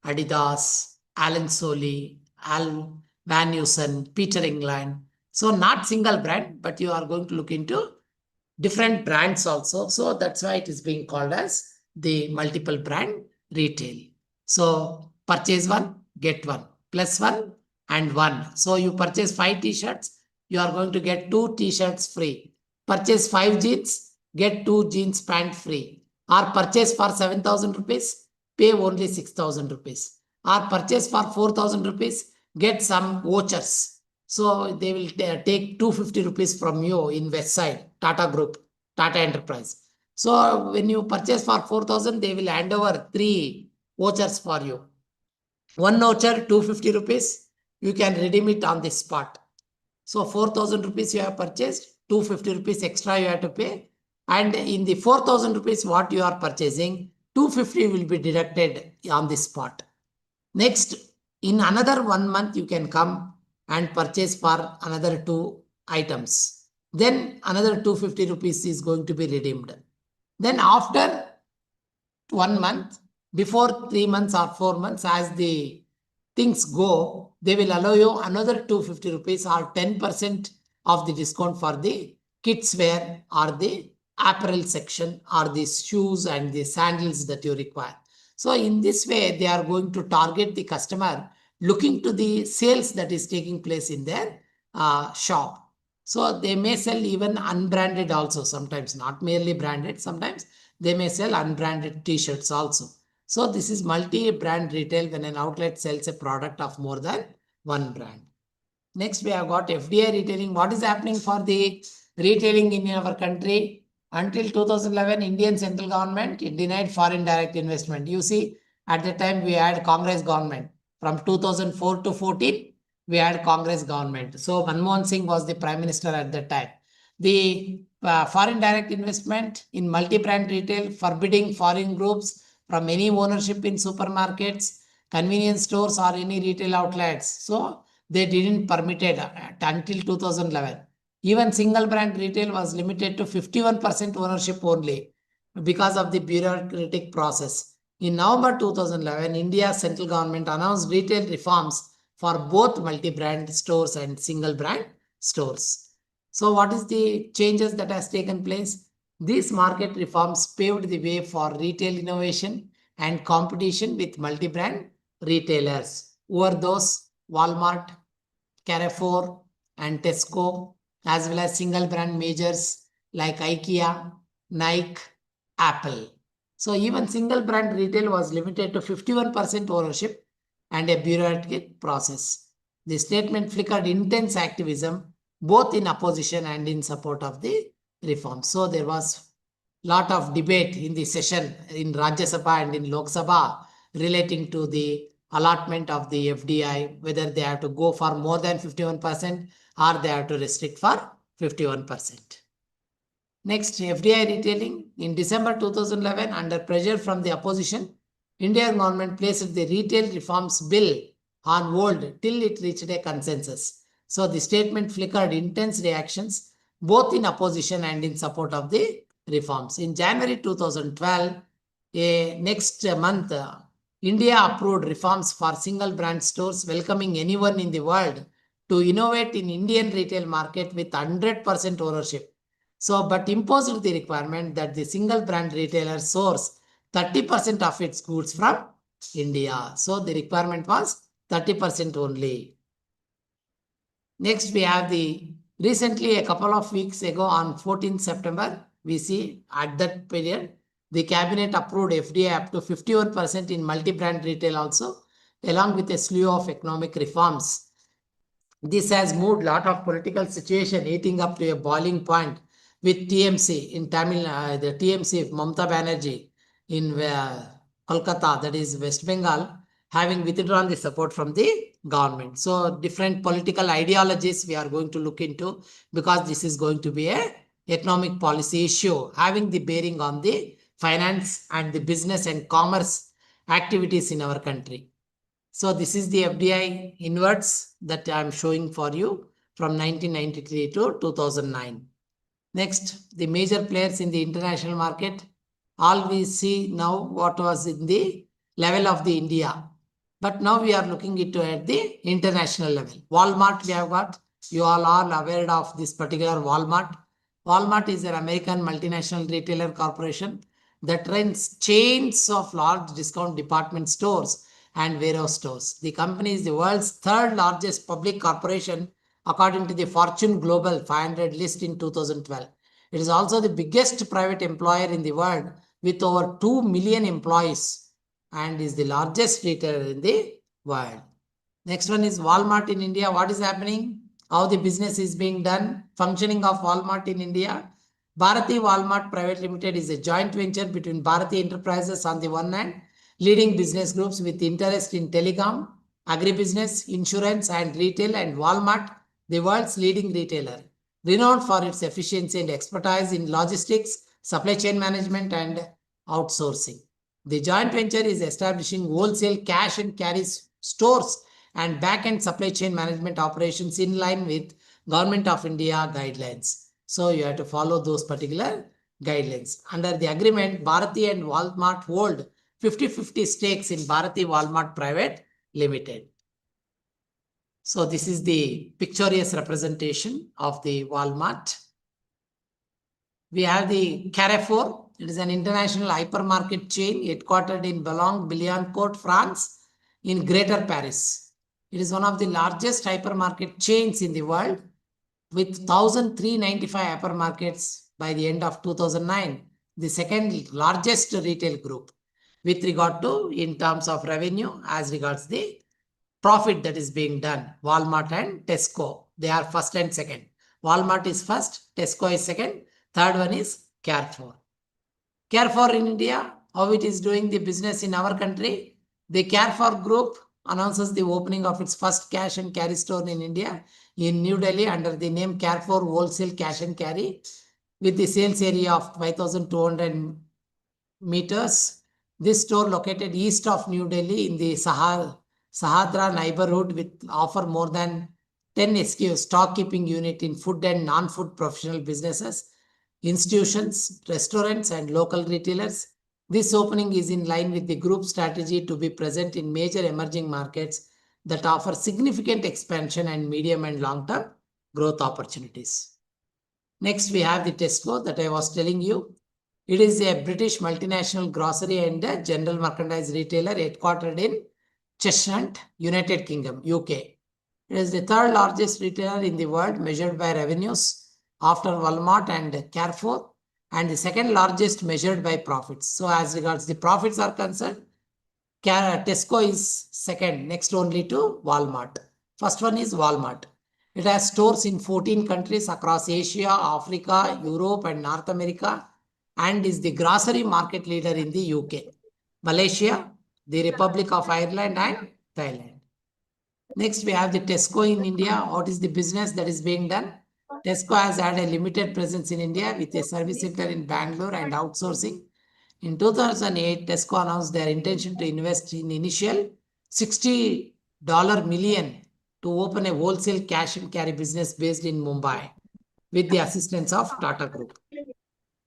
Adidas, Allen Solly, Al Van Heusen, Peter England. So not single brand, but you are going to look into different brands also. So that's why it is being called as the multiple brand retail. So purchase one, get one, plus one and one. So you purchase 5 t-shirts, you are going to get 2 t-shirts free. Purchase 5 jeans, get 2 jeans pant free. Or purchase for 7,000 rupees, pay only 6,000 rupees. Or purchase for 4,000 rupees, get some vouchers. So they will take 250 rupees from you in West Side, Tata Group, Tata Enterprise. So when you purchase for 4,000, they will hand over 3 vouchers for you. One voucher, 250 rupees, you can redeem it on the spot. So 4,000 rupees you have purchased, 250 rupees extra you have to pay. And in the 4,000 rupees what you are purchasing, 250 will be deducted on the spot. Next, in another 1 month, you can come and purchase for another 2 items. Then another 250 rupees is going to be redeemed. Then after 1 month, before 3 months or 4 months, as the things go, they will allow you another 250 rupees or 10% of the discount for the kids wear or the apparel section or the shoes and the sandals that you require. So in this way, they are going to target the customer looking to the sales that is taking place in their shop. So they may sell even unbranded also sometimes, not merely branded. Sometimes they may sell unbranded t-shirts also. So this is multi-brand retail when an outlet sells a product of more than one brand. Next, we have got FDI retailing. What is happening for the retailing in our country? Until 2011, Indian central government denied foreign direct investment. You see, at the time we had Congress government. From 2004 to 14, we had Congress government. So Manmohan Singh was the prime minister at that time. The foreign direct investment in multi-brand retail, forbidding foreign groups from any ownership in supermarkets, convenience stores or any retail outlets. So they didn't permit it until 2011. Even single brand retail was limited to 51% ownership only because of the bureaucratic process. In November 2011, India's central government announced retail reforms for both multi-brand stores and single brand stores. So what is the changes that has taken place? These market reforms paved the way for retail innovation and competition with multi-brand retailers over those Walmart, Carrefour and Tesco, as well as single brand majors like IKEA, Nike, Apple. So even single brand retail was limited to 51% ownership and a bureaucratic process. The statement flickered intense activism both in opposition and in support of the reform. So there was lot of debate in the session in Rajya Sabha and in Lok Sabha relating to the allotment of the FDI, whether they have to go for more than 51% or they have to restrict for 51%. Next, FDI retailing. In December 2011, under pressure from the opposition, Indian government placed the retail reforms bill on hold till it reached a consensus. So the statement flickered intense reactions both in opposition and in support of the reforms. In January 2012, next month, India approved reforms for single brand stores, welcoming anyone in the world to innovate in Indian retail market with 100% ownership. So, but imposed the requirement that the single brand retailer source 30% of its goods from India. So the requirement was 30% only. Next, we have the recently a couple of weeks ago on 14th September, we see at that period, the cabinet approved FDI up to 51% in multi-brand retail also, along with a slew of economic reforms. This has moved lot of political situation eating up to a boiling point with TMC in Tamil, the TMC Mamata Banerjee in Kolkata, that is West Bengal, having withdrawn the support from the government. So different political ideologies we are going to look into because this is going to be a economic policy issue having the bearing on the finance and the business and commerce activities in our country. So this is the FDI inwards that I am showing for you from 1993 to 2009. Next, the major players in the international market. All we see now what was in the level of the India. But now we are looking into at the international level. Walmart we have got. You all are aware of this particular Walmart. Walmart is an American multinational retailer corporation that runs chains of large discount department stores and warehouse stores. The company is the world's third largest public corporation according to the Fortune Global 500 list in 2012. It is also the biggest private employer in the world with over 2 million employees and is the largest retailer in the world. Next one is Walmart in India. What is happening? How the business is being done? Functioning of Walmart in India. Bharati Walmart Private Limited is a joint venture between Bharati Enterprises on the one hand, leading business groups with interest in telecom, agribusiness, insurance and retail, and Walmart, the world's leading retailer, renowned for its efficiency and expertise in logistics, supply chain management and outsourcing. The joint venture is establishing wholesale cash and carry stores and back-end supply chain management operations in line with Government of India guidelines. So you have to follow those particular guidelines. Under the agreement, Bharati and Walmart hold 50-50 stakes in Bharati Walmart Private Limited. So this is the pictorial representation of the Walmart. We have the Carrefour. It is an international hypermarket chain headquartered in Boulogne-Billancourt, France, in Greater Paris. It is one of the largest hypermarket chains in the world with 1,395 hypermarkets by the end of 2009, the second largest retail group with regard to in terms of revenue as regards the profit that is being done. Walmart and Tesco, they are first and second. Walmart is first, Tesco is second, third one is Carrefour. Carrefour in India, how it is doing the business in our country. The Carrefour Group announces the opening of its first cash and carry store in India in New Delhi under the name Carrefour Wholesale Cash and Carry with the sales area of 5,200 meters. This store located east of New Delhi in the Sahadra neighborhood with offer more than 10 SKUs stock keeping unit in food and non-food professional businesses, institutions, restaurants and local retailers. This opening is in line with the group strategy to be present in major emerging markets that offer significant expansion and medium and long-term growth opportunities. Next, we have the Tesco that I was telling you. It is a British multinational grocery and general merchandise retailer headquartered in Cheshire, United Kingdom, UK. It is the third largest retailer in the world measured by revenues after Walmart and Carrefour, and the second largest measured by profits. So as regards the profits are concerned, Tesco is second, next only to Walmart. First one is Walmart. It has stores in 14 countries across Asia, Africa, Europe and North America, and is the grocery market leader in the UK, Malaysia, the Republic of Ireland and Thailand. Next, we have the Tesco in India. What is the business that is being done? Tesco has had a limited presence in India with a service center in Bangalore and outsourcing. In 2008, Tesco announced their intention to invest in initial $60 million to open a wholesale cash and carry business based in Mumbai with the assistance of Tata Group.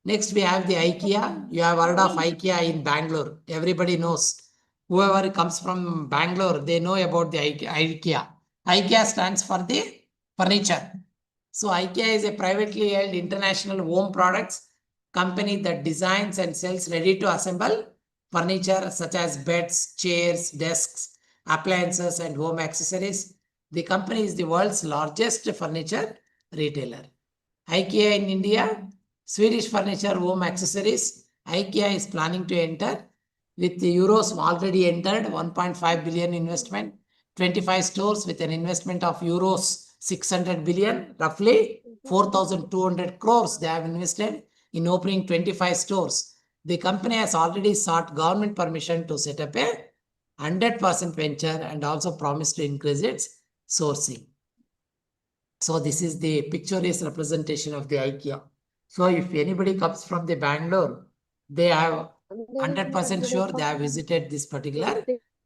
Next, we have the IKEA. You have heard of IKEA in Bangalore. Everybody knows. Whoever comes from Bangalore, they know about the IKEA. IKEA stands for the furniture. So IKEA is a privately held international home products company that designs and sells ready-to-assemble furniture such as beds, chairs, desks, appliances, and home accessories. The company is the world's largest furniture retailer. IKEA in India, Swedish furniture home accessories. IKEA is planning to enter with the euros already entered 1.5 billion investment, 25 stores with an investment of euros 600 billion, roughly 4,200 crores they have invested in opening 25 stores. The company has already sought government permission to set up a 100% venture and also promised to increase its sourcing. So this is the pictorial representation of the IKEA. So if anybody comes from the Bangalore, they have 100% sure they have visited this particular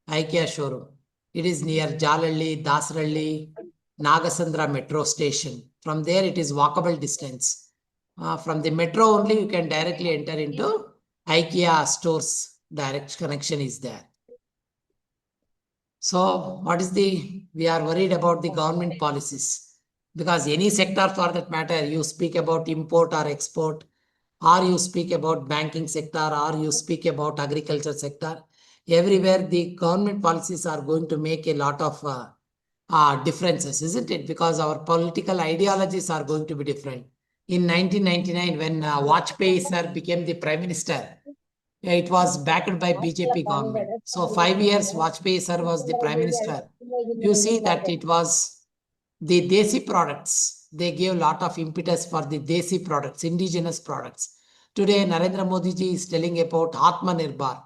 IKEA showroom. It is near Jalalli, Dasralli, Nagasandra metro station. From there, it is walkable distance. From the metro only, you can directly enter into IKEA stores. Direct connection is there. So we are worried about the government policies, because any sector for that matter, you speak about import or export, or you speak about banking sector, or you speak about agriculture sector, everywhere the government policies are going to make a lot of differences, isn't it? Because our political ideologies are going to be different. In 1999, when Vajpayee sir became the prime minister, it was backed by BJP government. So 5 years Vajpayee sir was the prime minister. You see that it was the Desi products. They gave a lot of impetus for the Desi products, indigenous products. Today, Narendra Modi ji is telling about Atmanirbhar.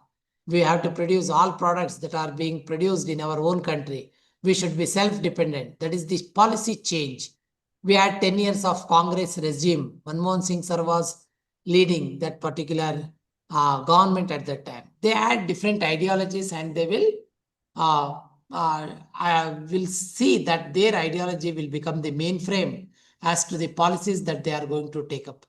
We have to produce all products that are being produced in our own country. We should be self-dependent. That is the policy change. We had 10 years of Congress regime. Manmohan Singh sir was leading that particular government at that time. They had different ideologies, and they will I will see that their ideology will become the mainframe as to the policies that they are going to take up.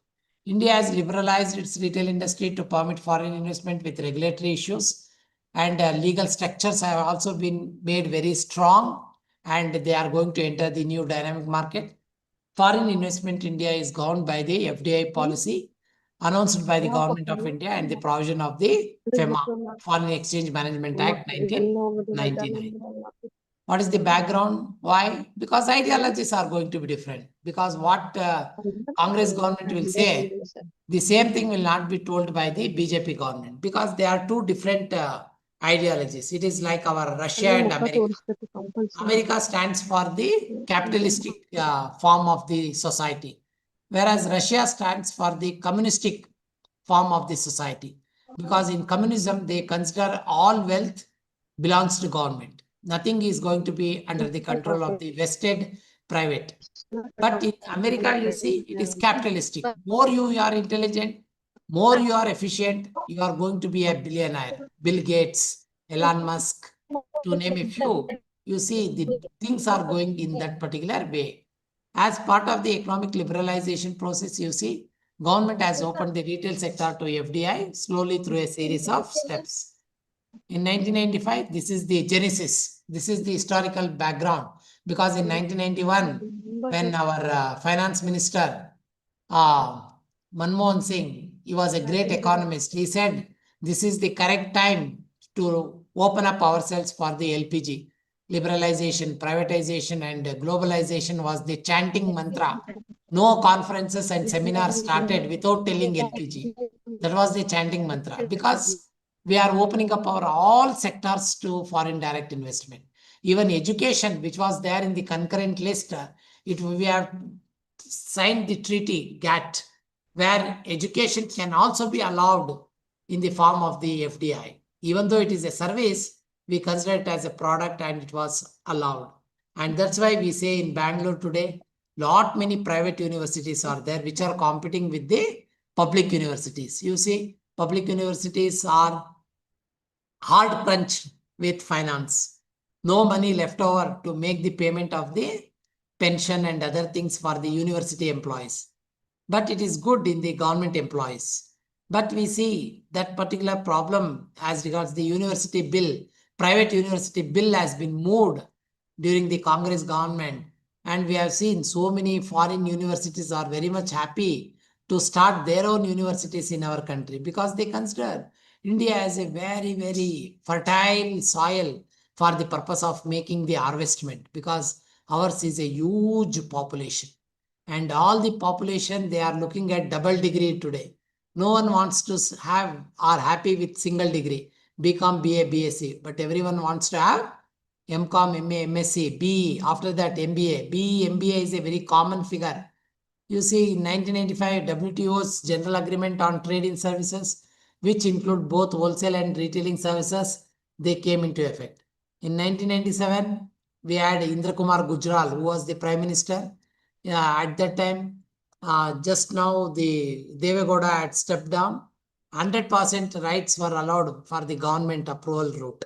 India has liberalized its retail industry to permit foreign investment with regulatory issues, and legal structures have also been made very strong, and they are going to enter the new dynamic market. Foreign investment in India is governed by the FDI policy announced by the Government of India and the provision of the FEMA, Foreign Exchange Management Act 1999. What is the background? Why? Because ideologies are going to be different. Because what Congress government will say, the same thing will not be told by the BJP government, because they are two different ideologies. It is like our Russia and America. America stands for the capitalistic form of the society, whereas Russia stands for the communistic form of the society. Because in communism, they consider all wealth belongs to government. Nothing is going to be under the control of the vested private. But in America, you see, it is capitalistic. More you are intelligent, more you are efficient, you are going to be a billionaire. Bill Gates, Elon Musk, to name a few. You see, the things are going in that particular way. As part of the economic liberalization process, you see, government has opened the retail sector to FDI slowly through a series of steps. In 1995, this is the genesis. This is the historical background, because in 1991, when our finance minister, Manmohan Singh, he was a great economist. He said, this is the correct time to open up ourselves for the LPG. Liberalization, privatization, and globalization was the chanting mantra. No conferences and seminars started without telling LPG. That was the chanting mantra, because we are opening up our all sectors to foreign direct investment. Even education, which was there in the concurrent list, we have signed the treaty GATT, where education can also be allowed in the form of the FDI. Even though it is a service, we consider it as a product, and it was allowed. And that's why we say in Bangalore today, many private universities are there which are competing with the public universities. You see, public universities are hard crunched with finance. No money left over to make the payment of the pension and other things for the university employees. But it is good in the government employees. But we see that particular problem as regards the university bill, private university bill has been moved during the Congress government. And we have seen so many foreign universities are very much happy to start their own universities in our country, because they consider India as a very, very fertile soil for the purpose of making the harvestment, because ours is a huge population. And all the population, they are looking at double degree today. No one wants to have or happy with single degree, BCom, BA, BSc, but everyone wants to have MCom, MA, MSc, BE, after that MBA. BE, MBA is a very common figure. You see, in 1995, WTO's General Agreement on Trade in Services, which include both wholesale and retailing services, they came into effect. In 1997, we had Indra Kumar Gujral, who was the Prime Minister. At that time, just now the Devegowda had stepped down. 100% rights were allowed for the government approval route.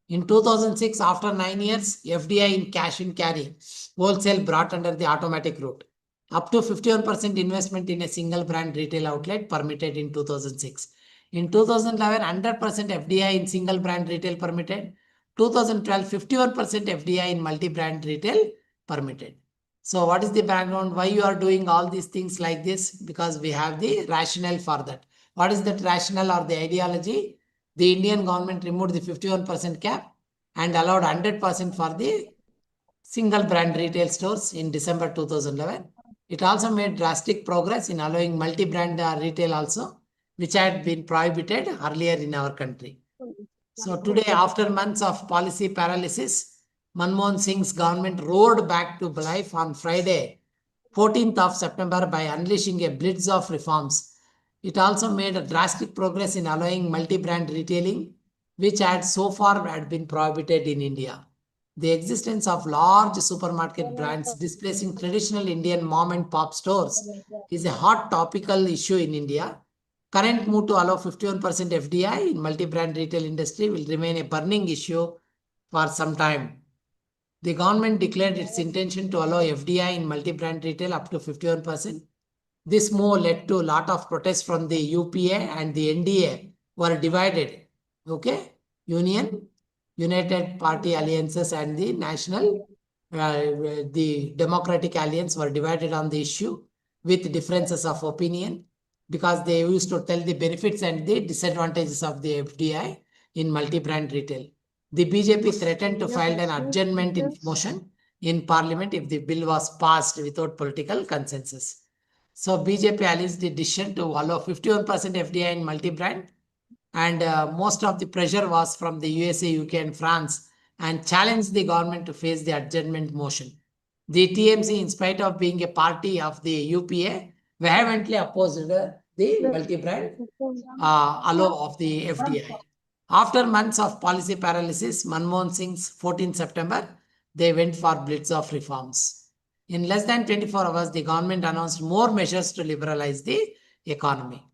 In 2006, after 9 years, FDI in cash and carry, wholesale brought under the automatic route. Up to 51% investment in a single brand retail outlet permitted in 2006. In 2011, 100% FDI in single brand retail permitted. 2012, 51% FDI in multi-brand retail permitted. So what is the background? Why you are doing all these things like this? Because we have the rationale for that. What is that rationale or the ideology? The Indian government removed the 51% cap and allowed 100% for the single brand retail stores in December 2011. It also made drastic progress in allowing multi-brand retail also, which had been prohibited earlier in our country. So today, after months of policy paralysis, Manmohan Singh's government roared back to life on Friday, 14th of September, by unleashing a blitz of reforms. It also made a drastic progress in allowing multi-brand retailing, which had so far had been prohibited in India. The existence of large supermarket brands displacing traditional Indian mom and pop stores is a hot topical issue in India. Current move to allow 51% FDI in multi-brand retail industry will remain a burning issue for some time. The government declared its intention to allow FDI in multi-brand retail up to 51%. This move led to a lot of protests from the UPA and the NDA were divided. Okay, United Party Alliances and the the Democratic Alliance were divided on the issue with differences of opinion, because they used to tell the benefits and the disadvantages of the FDI in multi-brand retail. The BJP threatened to file an adjournment in motion in parliament if the bill was passed without political consensus. So BJP alleged the decision to allow 51% FDI in multi-brand, and most of the pressure was from the USA, UK and France, and challenged the government to face the adjournment motion. The TMC, in spite of being a party of the UPA, vehemently opposed the multi-brand allow of the FDI. After months of policy paralysis, Manmohan Singh's 14 September, they went for blitz of reforms. In less than 24 hours, the government announced more measures to liberalize the economy.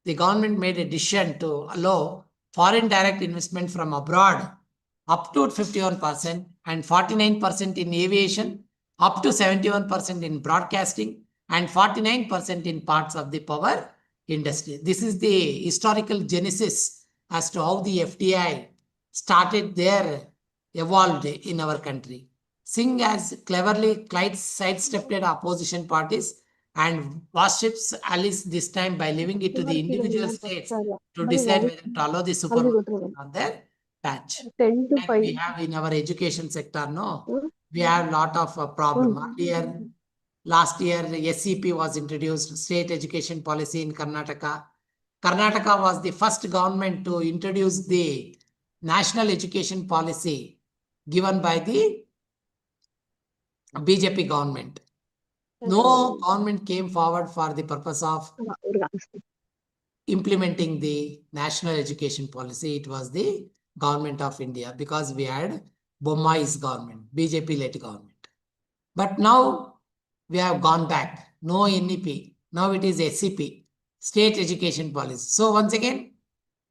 The government made a decision to allow foreign direct investment from abroad up to 51% and 49% in aviation, up to 71% in broadcasting, and 49% in parts of the power industry. This is the historical genesis as to how the FDI started there, evolved in our country. Singh has cleverly sidestepped opposition parties and worships allies this time by leaving it to the individual states to decide whether to allow the supermarket on their patch. 10 to Like 5. we have in our education sector, no? We have a lot of problem. Last year, SCP was introduced, State Education Policy in Karnataka. Karnataka was the first government to introduce the National Education Policy given by the BJP government. No government came forward for the purpose of implementing the National Education Policy. It was the government of India, because we had Bommai's government, BJP-led government. But now we have gone back. No NEP. Now it is SCP, State Education Policy. So once again,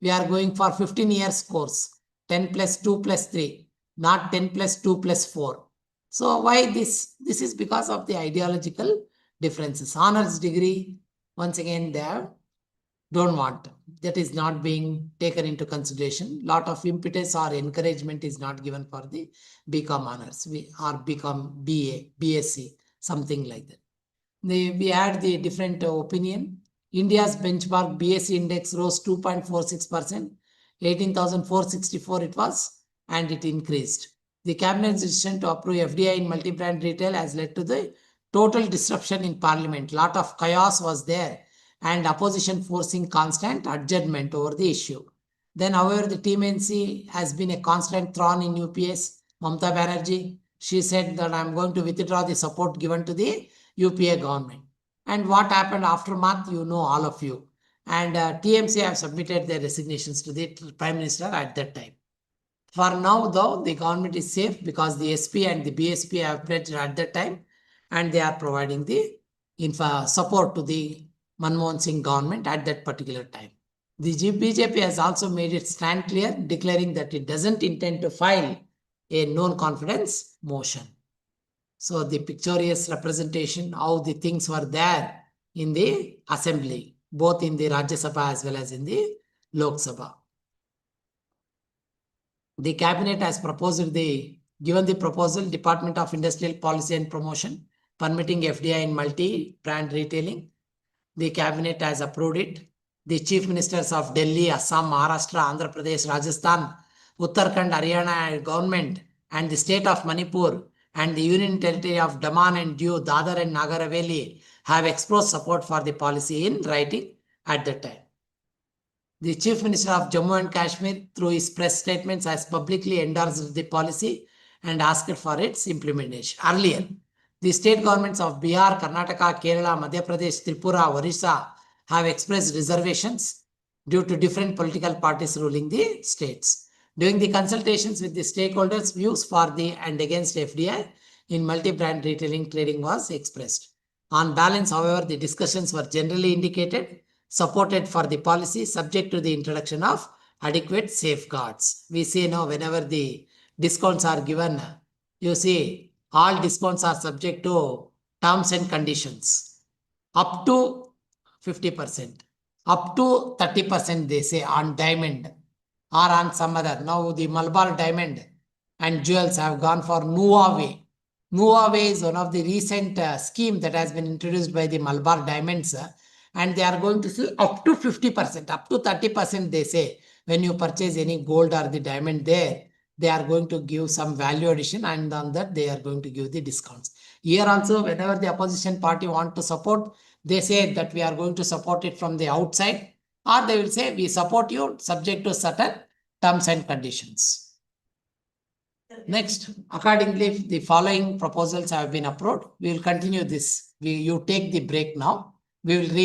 we are going for 15 years course, 10 plus 2 plus 3, not 10 plus 2 plus 4. So why this? This is because of the ideological differences. Honors degree, once again, they don't want. That is not being taken into consideration. Lot of impetus or encouragement is not given for the BCom honors or BCom BA, BSc, something like that. We had the different opinion. India's benchmark BSc index rose 2.46%, 18,464 it was, and it increased. The cabinet's decision to approve FDI in multi-brand retail has led to the total disruption in parliament. Lot of chaos was there, and opposition forcing constant adjournment over the issue. Then, however, the TMNC has been a constant thorn in UPS. Mamata Banerjee, she said that I'm going to withdraw the support given to the UPA government. And what happened aftermath, you know, all of you. And TMC have submitted their resignations to the Prime Minister at that time. For now, though, the government is safe because the SP and the BSP have pledged at that time, and they are providing the support to the Manmohan Singh government at that particular time. The BJP has also made its stand clear, declaring that it doesn't intend to file a non-confidence motion. So the pictorial representation, how the things were there in the assembly, both in the Rajya Sabha as well as in the Lok Sabha. The cabinet has given the proposal, Department of Industrial Policy and Promotion, permitting FDI in multi-brand retailing. The cabinet has approved it. The chief ministers of Delhi, Assam, Maharashtra, Andhra Pradesh, Rajasthan, Uttarakhand, Haryana government, and the state of Manipur and the Union Territory of Daman and Diu, Dadar and Nagar Haveli have expressed support for the policy in writing at that time. The Chief Minister of Jammu and Kashmir, through his press statements, has publicly endorsed the policy and asked for its implementation. Earlier, the state governments of Bihar, Karnataka, Kerala, Madhya Pradesh, Tripura, Orissa have expressed reservations due to different political parties ruling the states. During the consultations with the stakeholders, views for the and against FDI in multi-brand retailing trading was expressed. On balance, however, the discussions were generally indicated supported for the policy subject to the introduction of adequate safeguards. We see now whenever the discounts are given, you see all discounts are subject to terms and conditions up to 50%, up to 30% they say on diamond or on some other. Now the Malabar diamond and jewels have gone for Nuaway. Nuaway is one of the recent scheme that has been introduced by the Malabar diamonds. And they are going to see up to 50%, up to 30% they say when you purchase any gold or the diamond there, they are going to give some value addition and on that they are going to give the discounts. Here also, whenever the opposition party want to support, they say that we are going to support it from the outside, or they will say we support you subject to certain terms and conditions. Next, accordingly, the following proposals have been approved. We will continue this. You take the break now. We will read